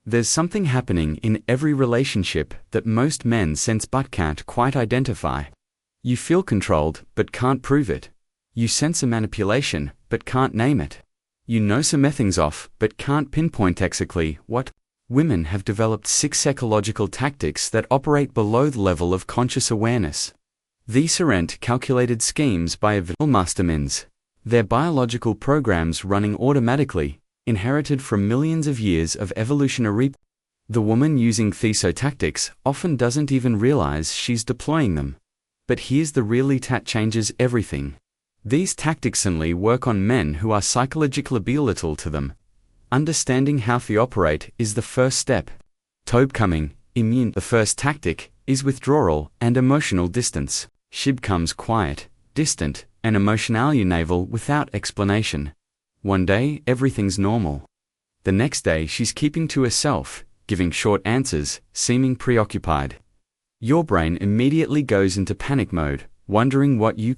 There's something happening in every relationship that most men sense but can't quite identify. You feel controlled but can't prove it. You sense a manipulation but can't name it. You know something's off but can't pinpoint exactly what. Women have developed 6 psychological tactics that operate below the level of conscious awareness. These aren't calculated schemes by masterminds. They're biological programs running automatically, inherited from millions of years of evolutionary. The woman using these tactics often doesn't even realize she's deploying them. But here's the really that changes everything. These tactics only work on men who are psychologically ability to them. Understanding how they operate is the first step. Becoming immune. The first tactic is withdrawal and emotional distance. She becomes quiet, distant, and emotionally unavailable without explanation. One day, everything's normal. The next day, she's keeping to herself, giving short answers, seeming preoccupied. Your brain immediately goes into panic mode, wondering what you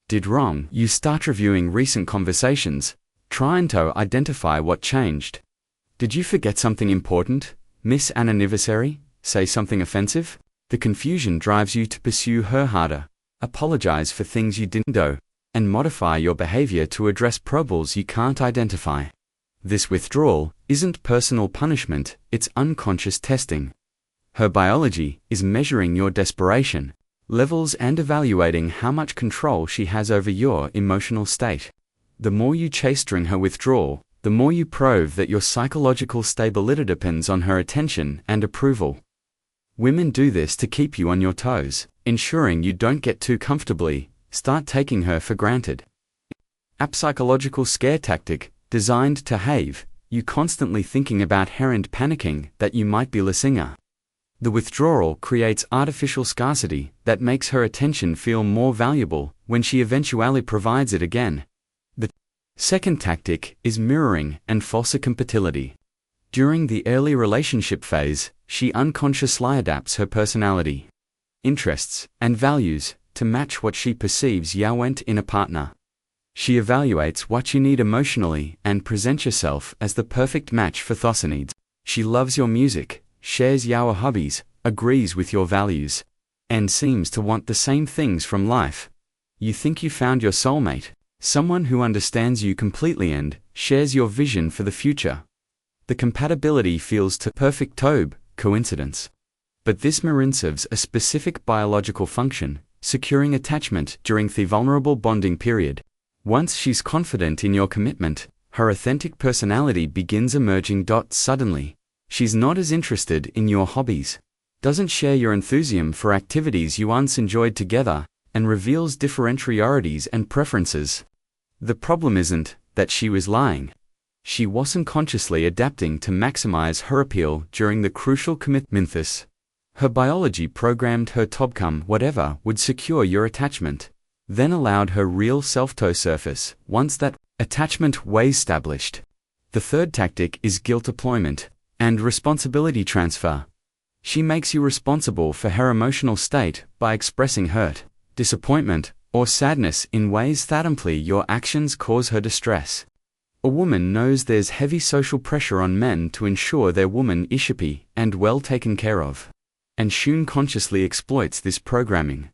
did wrong. You start reviewing recent conversations, trying to identify what changed. Did you forget something important? Miss an anniversary? Say something offensive? The confusion drives you to pursue her harder, apologize for things you didn't do, and modify your behavior to address problems you can't identify. This withdrawal isn't personal punishment, it's unconscious testing. Her biology is measuring your desperation levels and evaluating how much control she has over your emotional state. The more you chase during her withdrawal, the more you prove that your psychological stability depends on her attention and approval. Women do this to keep you on your toes, ensuring you don't get too comfortably, start taking her for granted. A psychological scare tactic, designed to have you constantly thinking about her and panicking that you might be losing her. The withdrawal creates artificial scarcity that makes her attention feel more valuable when she eventually provides it again. The second tactic is mirroring and false compatibility. During the early relationship phase, she unconsciously adapts her personality, interests, and values to match what she perceives you want in a partner. She evaluates what you need emotionally and presents yourself as the perfect match for those needs. She loves your music, shares your hobbies, agrees with your values, and seems to want the same things from life. You think you found your soulmate, someone who understands you completely and shares your vision for the future. The compatibility feels to perfect coincidence. But this mirror serves a specific biological function, securing attachment during the vulnerable bonding period. Once she's confident in your commitment, her authentic personality begins emerging. Suddenly, she's not as interested in your hobbies, doesn't share your enthusiasm for activities you once enjoyed together, and reveals different priorities and preferences. The problem isn't that she was lying. She wasn't consciously adapting to maximize her appeal during the crucial commitment. Her biology programmed her to become whatever would secure your attachment, then allowed her real self to surface once that attachment was established. The third tactic is guilt deployment and responsibility transfer. She makes you responsible for her emotional state by expressing hurt, disappointment, or sadness in ways that imply your actions cause her distress. A woman knows there's heavy social pressure on men to ensure their woman is happy and well taken care of, and she consciously exploits this programming.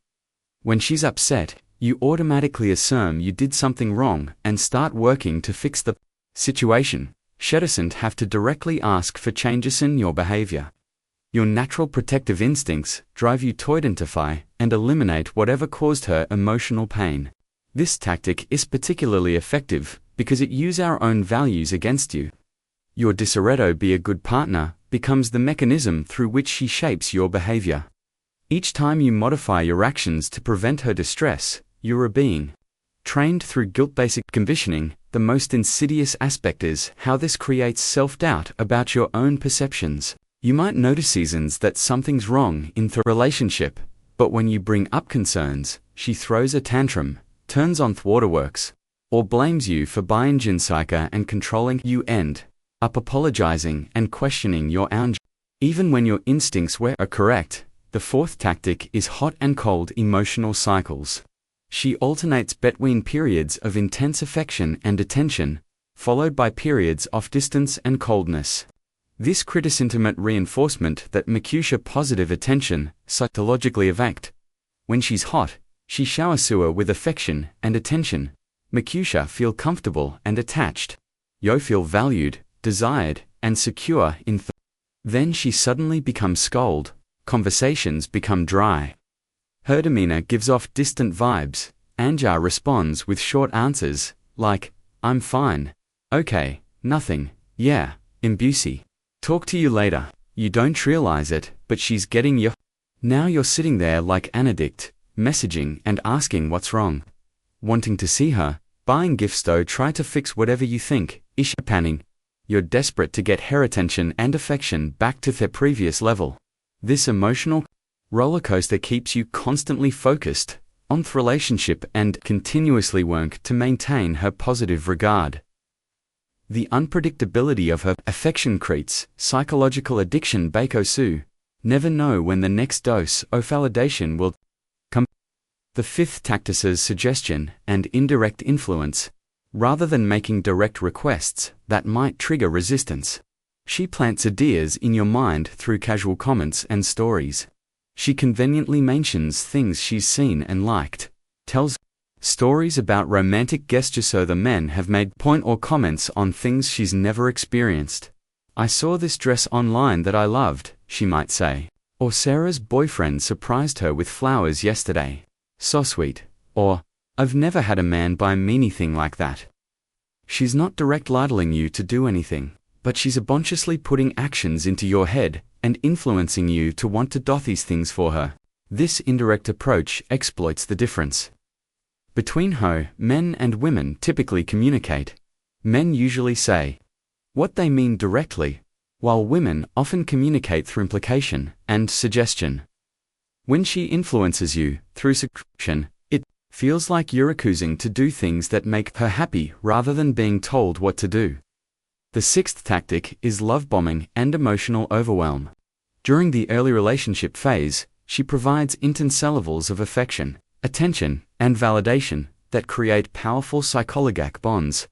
When she's upset, you automatically assume you did something wrong and start working to fix the situation. She doesn't have to directly ask for changes in your behavior. Your natural protective instincts drive you to identify and eliminate whatever caused her emotional pain. This tactic is particularly effective because it uses our own values against you. Your desire to be a good partner becomes the mechanism through which she shapes your behavior. Each time you modify your actions to prevent her distress, you are being trained through guilt-based conditioning. The most insidious aspect is how this creates self-doubt about your own perceptions. You might notice seasons that something's wrong in the relationship, but when you bring up concerns, she throws a tantrum, turns on the waterworks, or blames you for being psycho and controlling. You end up apologizing and questioning your own. Even when your instincts are correct. The fourth tactic is hot and cold emotional cycles. She alternates between periods of intense affection and attention, followed by periods of distance and coldness. This creates intimate reinforcement that Makusha positive attention psychologically evact. When she's hot, she showers her with affection and attention. Makusha feel comfortable and attached. Yo feel valued, desired, and secure in Then she suddenly becomes cold. Conversations become dry. Her demeanor gives off distant vibes. Anja responds with short answers, like, I'm fine. Okay, nothing, yeah, Imbusi. Talk to you later. You don't realize it, but she's getting you. Now you're sitting there like an addict, messaging and asking what's wrong. Wanting to see her, buying gifts though try to fix whatever you think, ish panning. You're desperate to get her attention and affection back to their previous level. This emotional roller coaster keeps you constantly focused on the relationship and continuously work to maintain her positive regard. The unpredictability of her affection creates psychological addiction bakosu. Never know when the next dose of validation will come. The fifth tactic is suggestion and indirect influence. Rather than making direct requests that might trigger resistance, she plants ideas in your mind through casual comments and stories. She conveniently mentions things she's seen and liked, tells stories about romantic gestures so the men have made point or comments on things she's never experienced. I saw this dress online that I loved, she might say. Or Sarah's boyfriend surprised her with flowers yesterday. So sweet. Or, I've never had a man buy me anything like that. She's not direct ladling you to do anything, but she's unconsciously putting actions into your head and influencing you to want to do these things for her. This indirect approach exploits the difference between how men and women typically communicate. Men usually say what they mean directly, while women often communicate through implication and suggestion. When she influences you through suggestion, it feels like you're accusing to do things that make her happy rather than being told what to do. The sixth tactic is love bombing and emotional overwhelm. During the early relationship phase, she provides intense levels of affection, attention, and validation that create powerful psychological bonds.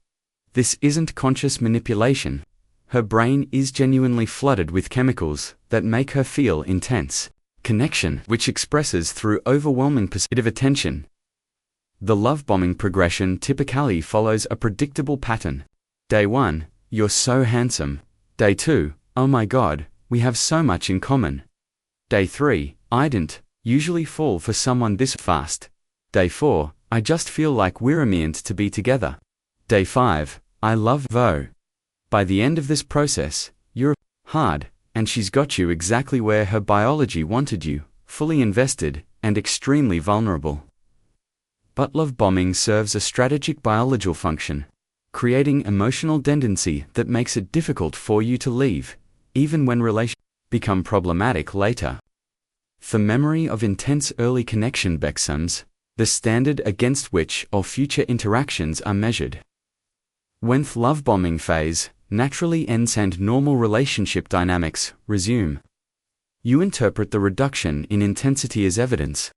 This isn't conscious manipulation. Her brain is genuinely flooded with chemicals that make her feel intense connection, which expresses through overwhelming positive attention. The love bombing progression typically follows a predictable pattern. Day 1, you're so handsome. Day 2, oh my god, we have so much in common. Day 3, I didn't usually fall for someone this fast. Day 4, I just feel like we're meant to be together. Day 5, I love Vo. By the end of this process, you're hard, and she's got you exactly where her biology wanted you, fully invested, and extremely vulnerable. But love bombing serves a strategic biological function, creating emotional dependency that makes it difficult for you to leave, even when relations become problematic later. The memory of intense early connection becomes the standard against which all future interactions are measured. When the love bombing phase naturally ends and normal relationship dynamics resume, you interpret the reduction in intensity as evidence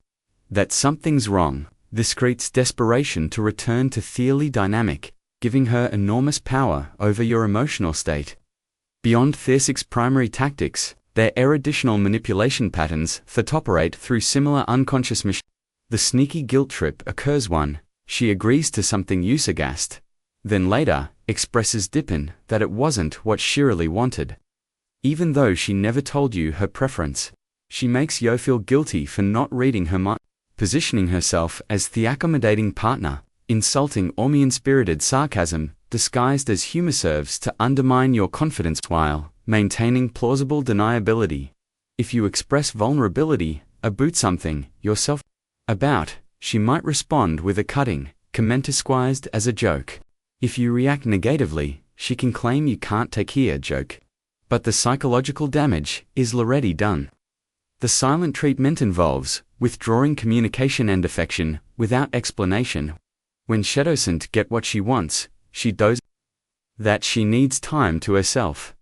that something's wrong. This creates desperation to return to theory dynamic, giving her enormous power over your emotional state. Beyond Thesic's primary tactics, there are additional manipulation patterns that operate through similar unconscious machines. The sneaky guilt trip occurs one, she agrees to something you suggest, then later expresses deeply that it wasn't what she really wanted. Even though she never told you her preference, she makes you feel guilty for not reading her mind, positioning herself as the accommodating partner, insulting or mean-spirited sarcasm disguised as humor serves to undermine your confidence while maintaining plausible deniability. If you express vulnerability about something yourself about, she might respond with a cutting comment disguised as a joke. If you react negatively, she can claim you can't take her joke. But the psychological damage is already done. The silent treatment involves withdrawing communication and affection without explanation. When she doesn't get what she wants, she does that she needs time to herself.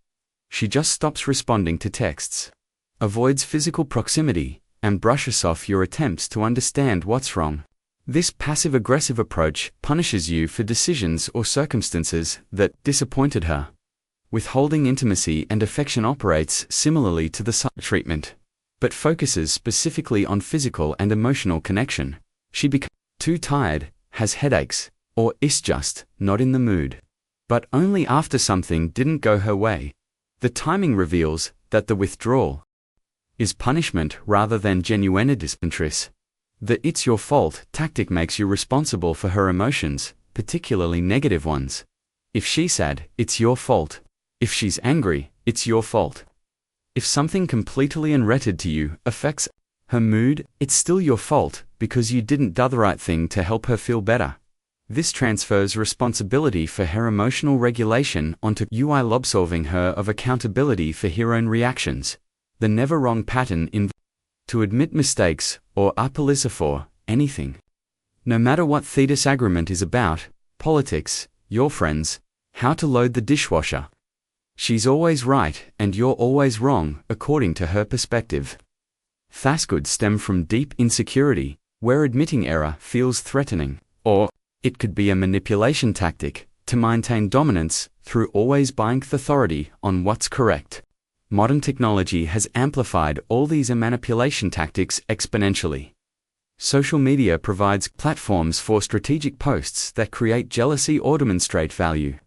She just stops responding to texts, avoids physical proximity, and brushes off your attempts to understand what's wrong. This passive-aggressive approach punishes you for decisions or circumstances that disappointed her. Withholding intimacy and affection operates similarly to the silent treatment, but focuses specifically on physical and emotional connection. She becomes too tired, has headaches, or is just not in the mood. But only after something didn't go her way. The timing reveals that the withdrawal is punishment rather than genuine disinterest. The "it's your fault" tactic makes you responsible for her emotions, particularly negative ones. If she's sad, it's your fault. If she's angry, it's your fault. If something completely unrelated to you affects her mood, it's still your fault because you didn't do the right thing to help her feel better. This transfers responsibility for her emotional regulation onto you, while absolving her of accountability for her own reactions. The never wrong pattern to admit mistakes or apologize for anything. No matter what the disagreement is about, politics, your friends, how to load the dishwasher. She's always right and you're always wrong, according to her perspective. This could stem from deep insecurity, where admitting error feels threatening, or it could be a manipulation tactic to maintain dominance through always buying the authority on what's correct. Modern technology has amplified all these manipulation tactics exponentially. Social media provides platforms for strategic posts that create jealousy or demonstrate value.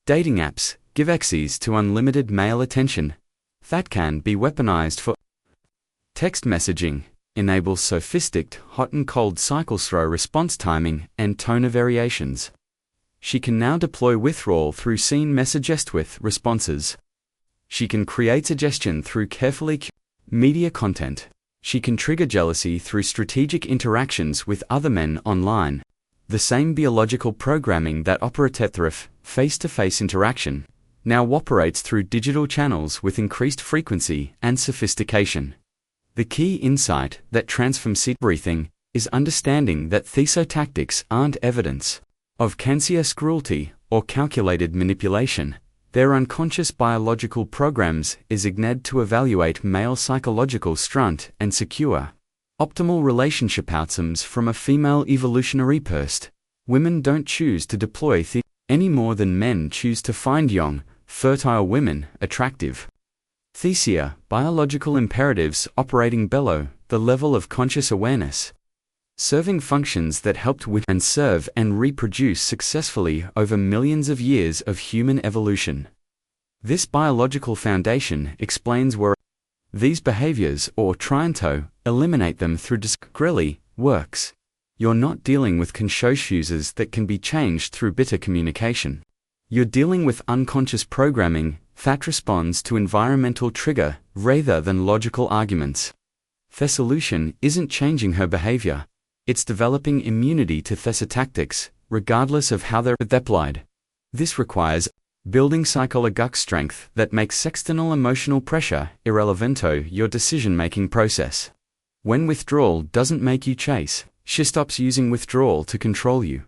Dating apps give access to unlimited male attention that can be weaponized for text messaging, enables sophisticated hot and cold cycles through response timing and tone variations. She can now deploy withdrawal through seen messages with responses. She can create suggestion through carefully curated media content. She can trigger jealousy through strategic interactions with other men online. The same biological programming that operated through face-to-face interaction now operates through digital channels with increased frequency and sophistication. The key insight that transforms everything is understanding that these tactics aren't evidence of conscious cruelty or calculated manipulation. Their unconscious biological programs is ignited to evaluate male psychological strength and secure optimal relationship outcomes from a female evolutionary perspective. Women don't choose to deploy any more than men choose to find young, fertile women attractive. These are biological imperatives operating below the level of conscious awareness, serving functions that helped with and serve and reproduce successfully over millions of years of human evolution. This biological foundation explains where these behaviors, or trying to eliminate them through discreetly, works. You're not dealing with conscious users that can be changed through bitter communication. You're dealing with unconscious programming that responds to environmental trigger rather than logical arguments. The solution isn't changing her behavior. It's developing immunity to these tactics, regardless of how they're applied. This requires building psychological strength that makes external emotional pressure irrelevant to your decision-making process. When withdrawal doesn't make you chase, she stops using withdrawal to control you.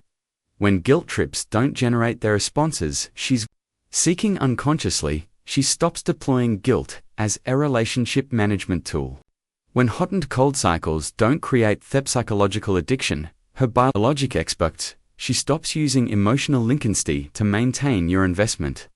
When guilt trips don't generate their responses she's seeking unconsciously, she stops deploying guilt as a relationship management tool. When hot and cold cycles don't create psychological addiction, her biologic experts, she stops using emotional linkency to maintain your investment.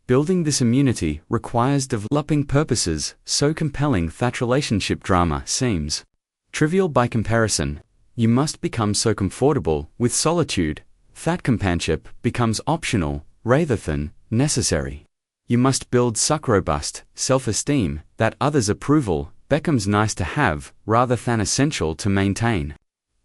Building this immunity requires developing purposes so compelling that relationship drama seems trivial by comparison. You must become so comfortable with solitude that companionship becomes optional rather than necessary. You must build such robust self-esteem that others' approval becomes nice to have rather than essential to maintain.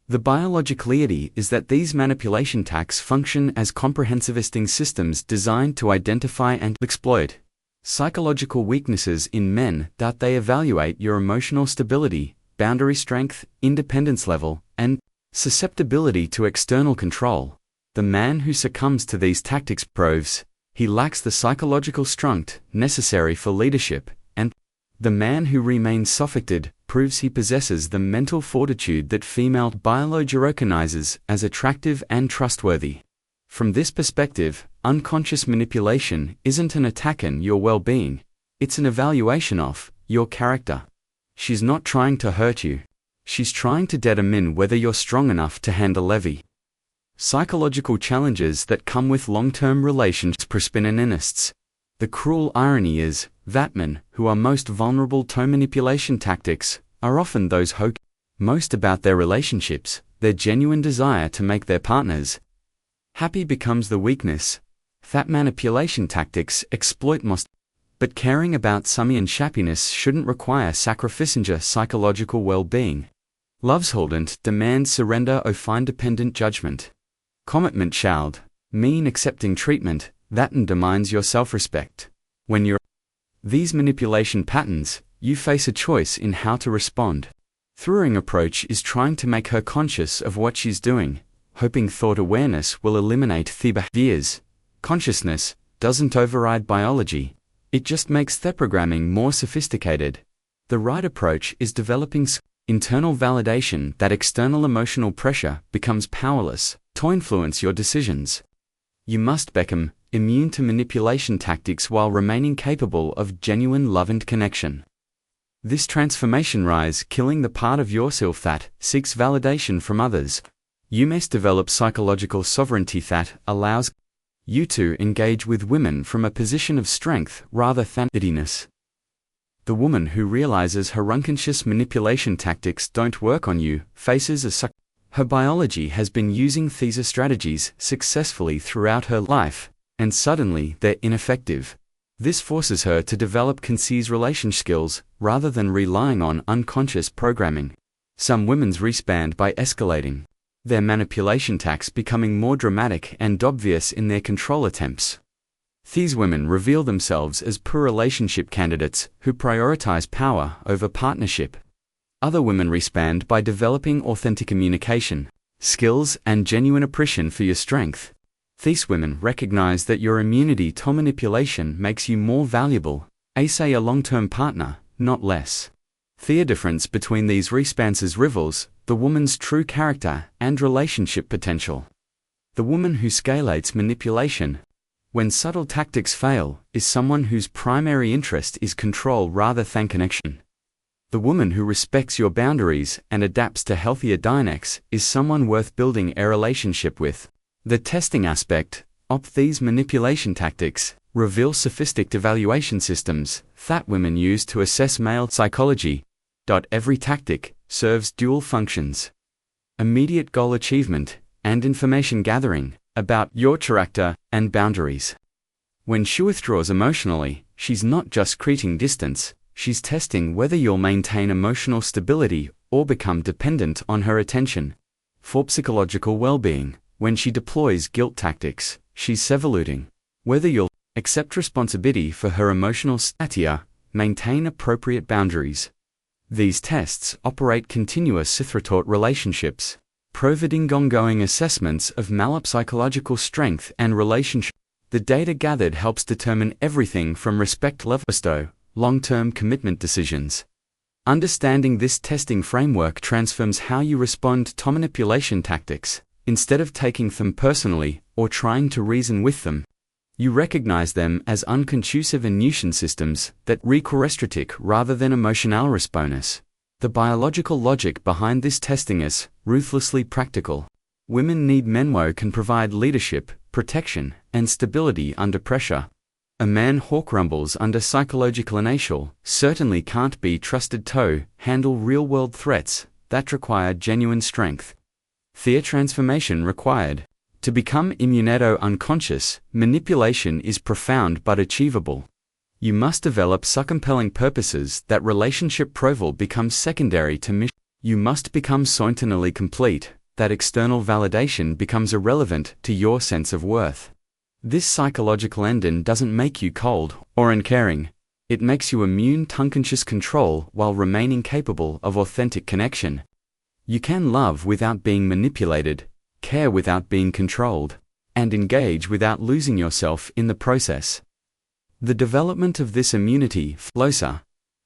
The biological reality is that these manipulation tactics function as comprehensivistic systems designed to identify and exploit psychological weaknesses in men that they evaluate your emotional stability, boundary strength, independence level, and susceptibility to external control. The man who succumbs to these tactics proves he lacks the psychological strength necessary for leadership, and the man who remains suffocated proves he possesses the mental fortitude that female biology recognizes as attractive and trustworthy. From this perspective, unconscious manipulation isn't an attack on your well-being, it's an evaluation of your character. She's not trying to hurt you. She's trying to determine whether you're strong enough to handle levy. Psychological challenges that come with long-term relationships. The cruel irony is that men who are most vulnerable to manipulation tactics are often those who care most about their relationships. Their genuine desire to make their partners happy becomes the weakness that manipulation tactics exploit most. But caring about someone's happiness shouldn't require sacrificing psychological well-being. Withholding demands surrender or find dependent judgment. Commitment should mean accepting treatment that undermines your self-respect. When you're these manipulation patterns, you face a choice in how to respond. Throwing approach is trying to make her conscious of what she's doing, hoping thought awareness will eliminate the behaviors. Consciousness doesn't override biology, it just makes the programming more sophisticated. The right approach is developing internal validation that external emotional pressure becomes powerless to influence your decisions. You must become immune to manipulation tactics while remaining capable of genuine love and connection. This transformation rise killing the part of yourself that seeks validation from others. You must develop psychological sovereignty that allows you to engage with women from a position of strength rather than neediness. The woman who realizes her unconscious manipulation tactics don't work on you faces a her biology has been using these strategies successfully throughout her life, and suddenly they're ineffective. This forces her to develop concise relationship skills rather than relying on unconscious programming. Some women respond by escalating their manipulation tactics, becoming more dramatic and obvious in their control attempts. These women reveal themselves as poor relationship candidates who prioritize power over partnership. Other women respond by developing authentic communication skills and genuine appreciation for your strength. These women recognize that your immunity to manipulation makes you more valuable as a long-term partner, not less. The difference between these responses reveals the woman's true character and relationship potential. The woman who escalates manipulation when subtle tactics fail is someone whose primary interest is control rather than connection. The woman who respects your boundaries and adapts to healthier dynamics is someone worth building a relationship with. The testing aspect of these manipulation tactics reveals sophisticated evaluation systems that women use to assess male psychology. Every tactic serves dual functions: immediate goal achievement and information gathering about your character and boundaries. When she withdraws emotionally, she's not just creating distance, she's testing whether you'll maintain emotional stability or become dependent on her attention. For psychological well-being, when she deploys guilt tactics, she's evaluating whether you'll accept responsibility for her emotional state, maintain appropriate boundaries. These tests operate continuous throughout relationships, providing ongoing assessments of psychological strength and relationship. The data gathered helps determine everything from respect levels to long-term commitment decisions. Understanding this testing framework transforms how you respond to manipulation tactics. Instead of taking them personally or trying to reason with them, you recognize them as unconscious nuisance systems that require strategic rather than emotional response. The biological logic behind this testing is ruthlessly practical. Women need men who can provide leadership, protection, and stability under pressure. A man who crumbles under psychological inertia certainly can't be trusted to handle real-world threats that require genuine strength. The transformation required to become immuno-unconscious manipulation is profound but achievable. You must develop so compelling purposes that relationship profile becomes secondary to mission. You must become so internally complete that external validation becomes irrelevant to your sense of worth. This psychological ending doesn't make you cold or uncaring. It makes you immune to unconscious control while remaining capable of authentic connection. You can love without being manipulated, care without being controlled, and engage without losing yourself in the process. The development of this immunity follows a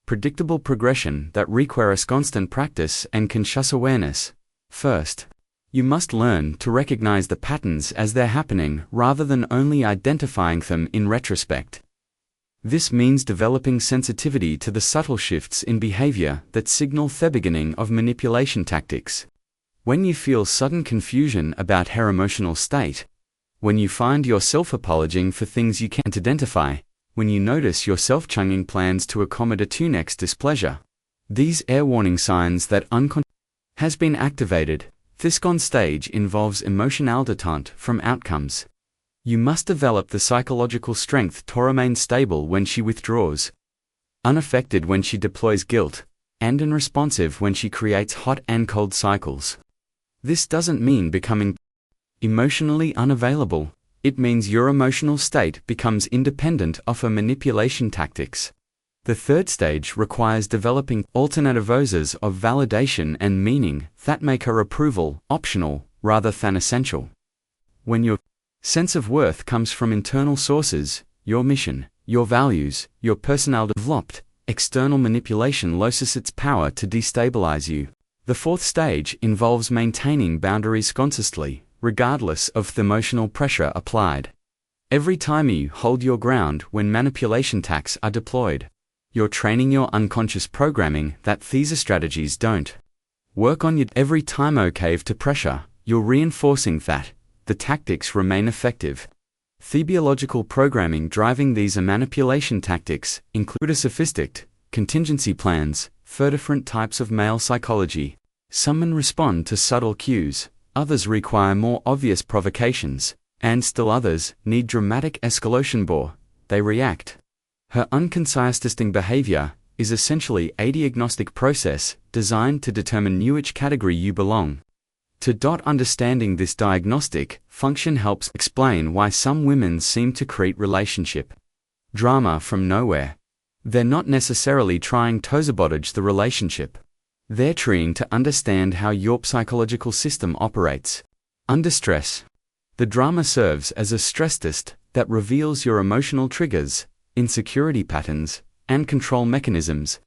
predictable progression that requires constant practice and conscious awareness. First, you must learn to recognize the patterns as they're happening rather than only identifying them in retrospect. This means developing sensitivity to the subtle shifts in behavior that signal the beginning of manipulation tactics. When you feel sudden confusion about her emotional state, when you find yourself apologizing for things you can't identify, When you notice yourself changing plans to accommodate to next displeasure, these are warning signs that unconscious has been activated. This on stage involves emotional detente from outcomes. You must develop the psychological strength to remain stable when she withdraws, unaffected when she deploys guilt, and unresponsive when she creates hot and cold cycles. This doesn't mean becoming emotionally unavailable. It means your emotional state becomes independent of her manipulation tactics. The third stage requires developing alternative voices of validation and meaning that make her approval optional rather than essential. When your sense of worth comes from internal sources, your mission, your values, your personality developed, external manipulation loses its power to destabilize you. The fourth stage involves maintaining boundaries consciously, regardless of the emotional pressure applied. Every time you hold your ground when manipulation tactics are deployed, you're training your unconscious programming that these strategies don't work on you. Every time you cave to pressure, you're reinforcing that the tactics remain effective. The biological programming driving these manipulation tactics include a sophisticated contingency plans for different types of male psychology. Some respond to subtle cues, others require more obvious provocations, and still others need dramatic escalation before they react. Her unconsistent behavior is essentially a diagnostic process designed to determine which category you belong. Understanding this diagnostic function helps explain why some women seem to create relationship drama from nowhere. They're not necessarily trying to sabotage the relationship. They're trying to understand how your psychological system operates. Under stress, the drama serves as a stress test that reveals your emotional triggers, insecurity patterns, and control mechanisms.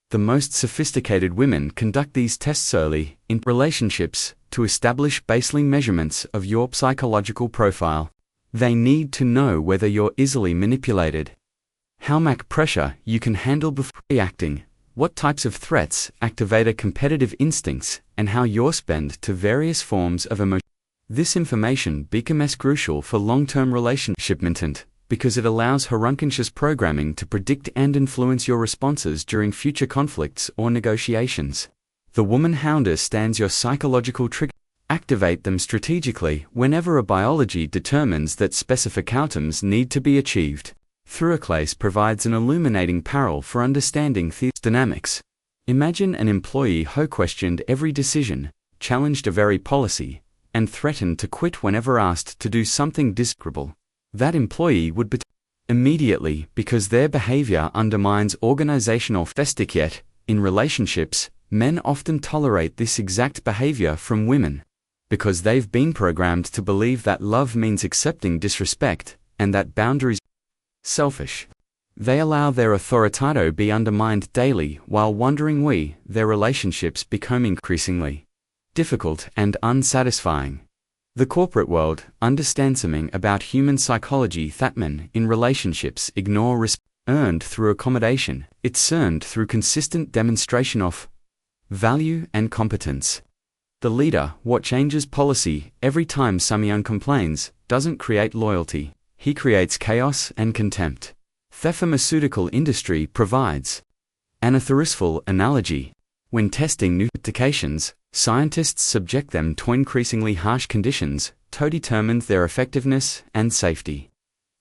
The most sophisticated women conduct these tests early in relationships to establish baseline measurements of your psychological profile. They need to know whether you're easily manipulated, how much pressure you can handle before reacting, what types of threats activate a competitive instincts, and how you respond to various forms of emotion. This information becomes crucial for long-term relationship maintenance because it allows her unconscious programming to predict and influence your responses during future conflicts or negotiations. The woman who understands your psychological triggers, activate them strategically whenever a biology determines that specific outcomes need to be achieved. Thuraclase provides an illuminating parallel for understanding these dynamics. Imagine an employee who questioned every decision, challenged a very policy, and threatened to quit whenever asked to do something disagreeable. That employee would be immediately because their behavior undermines organizational etiquette. In relationships, men often tolerate this exact behavior from women because they've been programmed to believe that love means accepting disrespect and that boundaries selfish. They allow their authority to be undermined daily while wondering why their relationships become increasingly difficult and unsatisfying. The corporate world understands something about human psychology that men in relationships ignore respect earned through accommodation. It's earned through consistent demonstration of value and competence. The leader, what changes policy every time someone complains, doesn't create loyalty. He creates chaos and contempt. The pharmaceutical industry provides an authoritative analogy. When testing new medications, scientists subject them to increasingly harsh conditions to determine their effectiveness and safety.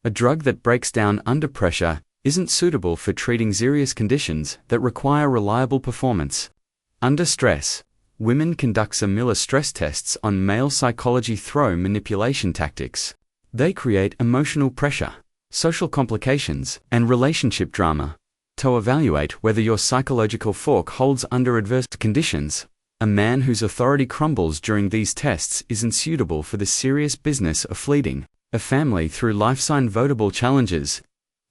A drug that breaks down under pressure isn't suitable for treating serious conditions that require reliable performance. Under stress, women conduct similar stress tests on male psychology through manipulation tactics. They create emotional pressure, social complications, and relationship drama to evaluate whether your psychological fork holds under adverse conditions. A man whose authority crumbles during these tests isn't suitable for the serious business of leading a family through life's unavoidable challenges.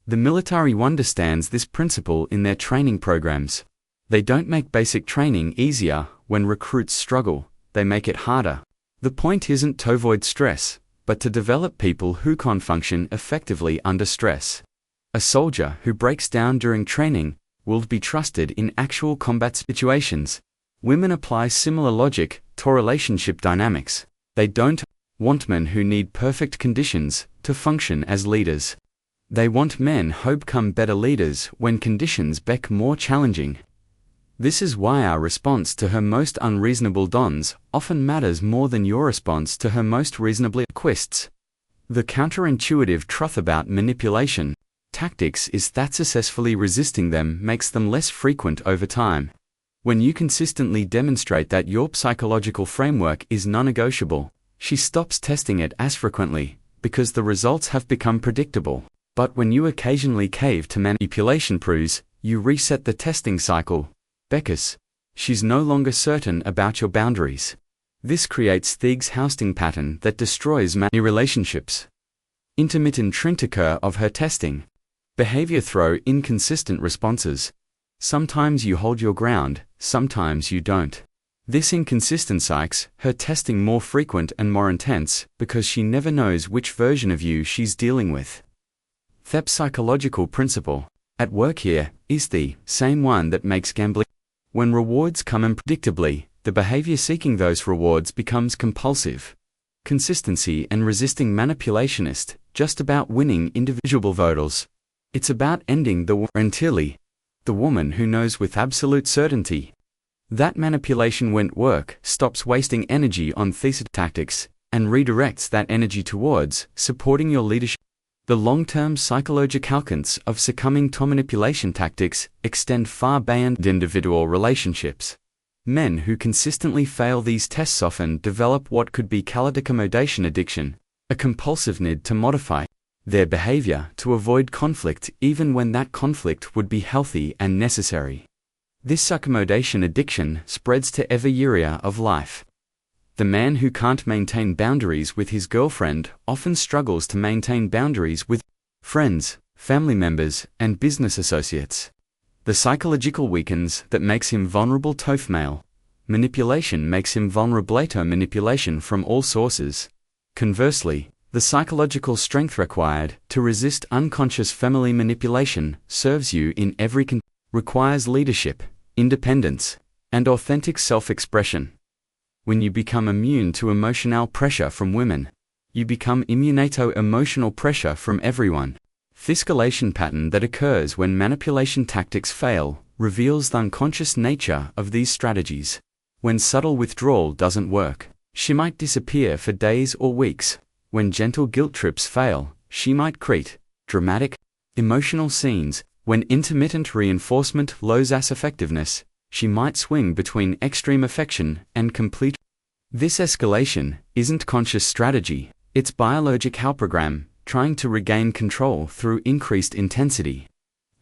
The military understands this principle in their training programs. They don't make basic training easier when recruits struggle, they make it harder. The point isn't to avoid stress, but to develop people who can function effectively under stress. A soldier who breaks down during training will be trusted in actual combat situations. Women apply similar logic to relationship dynamics. They don't want men who need perfect conditions to function as leaders. They want men who become better leaders when conditions become more challenging. This is why our response to her most unreasonable dons often matters more than your response to her most reasonably requests. The counterintuitive truth about manipulation tactics is that successfully resisting them makes them less frequent over time. When you consistently demonstrate that your psychological framework is non-negotiable, she stops testing it as frequently, because the results have become predictable. But when you occasionally cave to manipulation proofs, you reset the testing cycle. Because she's no longer certain about your boundaries. This creates Thiegs' housing pattern that destroys many relationships. Intermittent occur of her testing. Behavior throw inconsistent responses. Sometimes you hold your ground, sometimes you don't. This inconsistency makes her testing more frequent and more intense because she never knows which version of you she's dealing with. The psychological principle at work here is the same one that makes gambling. When rewards come unpredictably, the behavior seeking those rewards becomes compulsive. Consistency and resisting manipulation isn't just about winning individual voters. It's about ending the war entirely. The woman who knows with absolute certainty that manipulation won't work stops wasting energy on thesis tactics and redirects that energy towards supporting your leadership. The long-term psychological consequences of succumbing to manipulation tactics extend far beyond individual relationships. Men who consistently fail these tests often develop what could be called accommodation addiction, a compulsive need to modify their behavior to avoid conflict even when that conflict would be healthy and necessary. This accommodation addiction spreads to every area of life. The man who can't maintain boundaries with his girlfriend often struggles to maintain boundaries with friends, family members, and business associates. The psychological weakens that makes him vulnerable to male manipulation makes him vulnerable to manipulation from all sources. Conversely, the psychological strength required to resist unconscious family manipulation serves you in every requires leadership, independence, and authentic self-expression. When you become immune to emotional pressure from women, you become immune to emotional pressure from everyone. This escalation pattern that occurs when manipulation tactics fail reveals the unconscious nature of these strategies. When subtle withdrawal doesn't work, she might disappear for days or weeks. When gentle guilt trips fail, she might create dramatic, emotional scenes. When intermittent reinforcement loses effectiveness, she might swing between extreme affection and complete. This escalation isn't conscious strategy, it's biological program trying to regain control through increased intensity.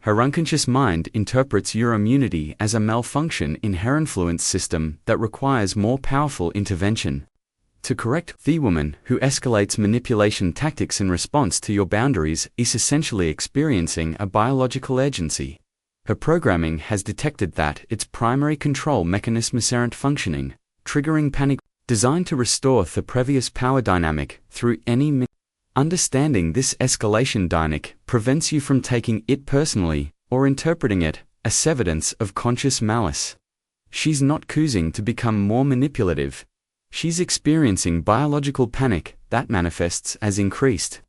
Her unconscious mind interprets your immunity as a malfunction in her influence system that requires more powerful intervention. To correct, the woman who escalates manipulation tactics in response to your boundaries is essentially experiencing a biological urgency. Her programming has detected that its primary control mechanisms aren't functioning, triggering panic, designed to restore the previous power dynamic through any understanding this escalation dynamic prevents you from taking it personally or interpreting it as evidence of conscious malice. She's not choosing to become more manipulative. She's experiencing biological panic that manifests as increased.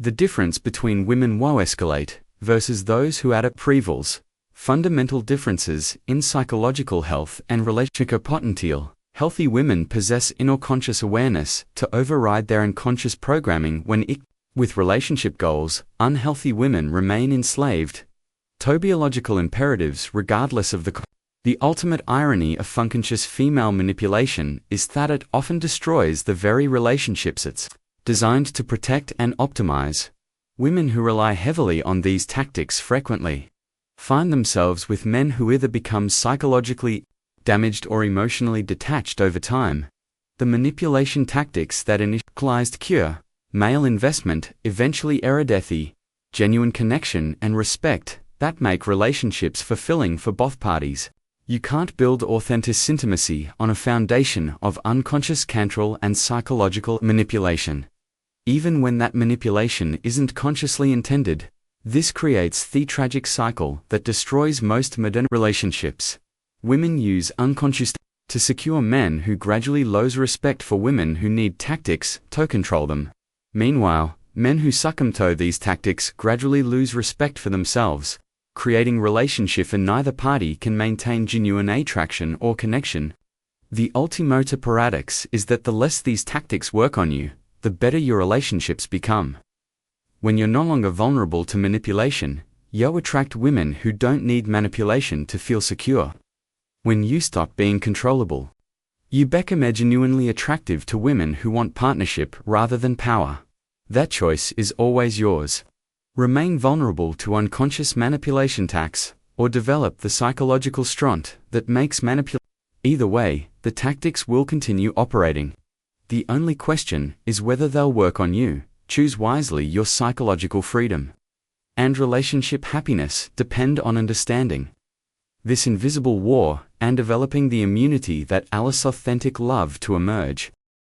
The difference between women who escalate versus those who add up prevals. Fundamental differences in psychological health and relationship potential. Healthy women possess inner conscious awareness to override their unconscious programming when with relationship goals. Unhealthy women remain enslaved to biological imperatives regardless of the ultimate irony of unconscious female manipulation is that it often destroys the very relationships it's designed to protect and optimize. Women who rely heavily on these tactics frequently find themselves with men who either become psychologically damaged or emotionally detached over time. The manipulation tactics that initialized cure, male investment, eventually eradicate, genuine connection and respect that make relationships fulfilling for both parties. You can't build authentic intimacy on a foundation of unconscious control and psychological manipulation. Even when that manipulation isn't consciously intended, this creates the tragic cycle that destroys most modern relationships. Women use unconscious to secure men who gradually lose respect for women who need tactics to control them. Meanwhile, Men who succumb to these tactics gradually lose respect for themselves, creating relationship and neither party can maintain genuine attraction or connection. The ultimata paradox is that the less these tactics work on you, the better your relationships become. When you're no longer vulnerable to manipulation, you attract women who don't need manipulation to feel secure. When you stop being controllable, you become genuinely attractive to women who want partnership rather than power. That choice is always yours. Remain vulnerable to unconscious manipulation tactics, or develop the psychological strength that makes manipulation. Either way, the tactics will continue operating. The only question is whether they'll work on you. Choose wisely. Your psychological freedom and relationship happiness depend on understanding this invisible war and developing the immunity that allows authentic love to emerge.